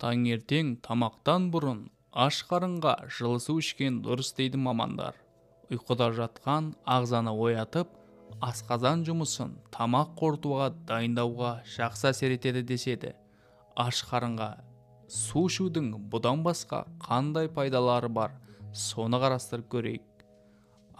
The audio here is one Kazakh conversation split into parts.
Таңертең тамақтан бұрын аш қарынға жылы су ішкен дұрыс дейді мамандар. Ұйқыда жатқан ағзаны оятып, асқазан жұмысын тамақ қорытуға дайындауға жақсы әсер етеді деседі. Аш қарынға су ішудің бұдан басқа қандай пайдалары бар, соны қарастырып көрейік.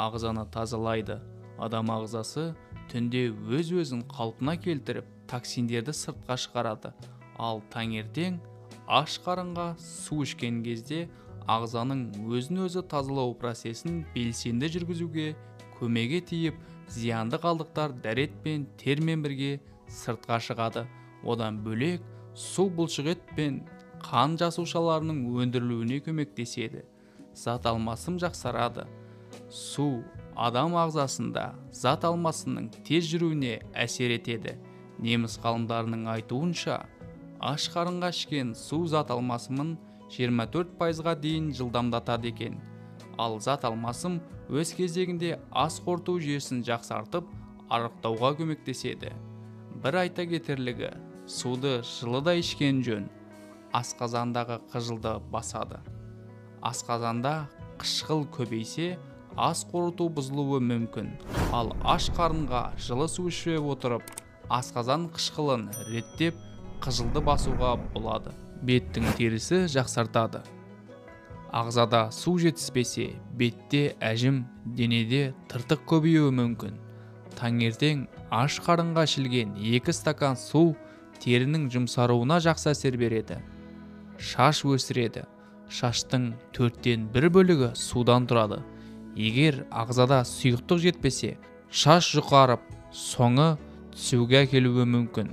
Ағзаны тазалайды. Адам ағзасы түнде өз-өзін қалпына келтіріп, токсиндерді сыртқа шығарады. Ал таңертең аш қарынға су ішкен кезде ағзаның өзін-өзі тазалау процесін белсенді жүргізуге көмегі тиіп, зиянды қалдықтар дәрет пен термен бірге сыртқа шығады. Одан бөлек су бұлшықет пен қан жасушаларының өндірілуіне көмектеседі. Зат алмасым жақсарады. Су адам ағзасында зат алмасының тез жүруіне әсер етеді. Неміс ғалымдарының айтуынша, аш қарынға ішкен су зат алмасымын 24%-ға дейін жылдамдатады екен. Ал зат алмасым өз кезегінде ас қорыту жүйесін жақсартып, арықтауға көмектеседі. Бір айта кетерлігі, суды жылыда ішкен жөн. Асқазандағы қыжылды басады. Асқазанда қышқыл көбейсе, ас қорыту бұзылуы мүмкін. Ал аш қарынға жылы су іше отырып, асқазан қышқылын реттеп, қыжылды басуға болады. Беттің терісі жақсартады. Ағзада су жетіспесе, бетте әжім, денеде тыртық көбеюі мүмкін. Таңертең аш қарынға ішілген 2 стакан су терінің жұмсаруына жақсы әсер береді. Шаш өсіреді. Шаштың 4-тен 1 бөлігі судан тұрады. Егер ағзада сұйықтық жетпесе, шаш жұқарып, соңы түсуге әкелуі мүмкін.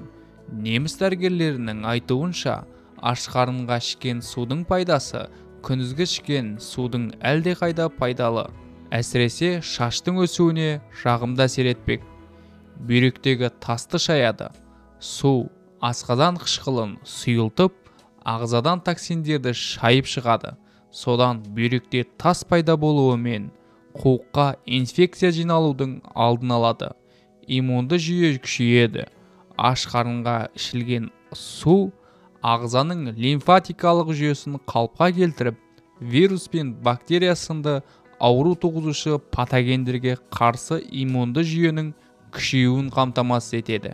Неміс дәрігерлерінің айтуынша, аш қарынға ішкен судың пайдасы күндізгі ішкен судың әлдеқайда пайдалы. Әсіресе шаштың өсуіне жағымды әсер етпек. Бүйректегі тасты шаяды. Су асқазан қышқылын сұйылтып, ағзадан токсиндерді шайып шығады. Содан бүйректе тас пайда болуы мен қуыққа инфекция жиналудың алдын алады. Иммунды жүйе күшейеді. Аш қарынға ішілген су ағзаның лимфатикалық жүйесін қалыпқа келтіріп, вирус пен бактерия сынды ауру туғызушы патогендерге қарсы иммунды жүйенің күшеюін қамтамасыз етеді.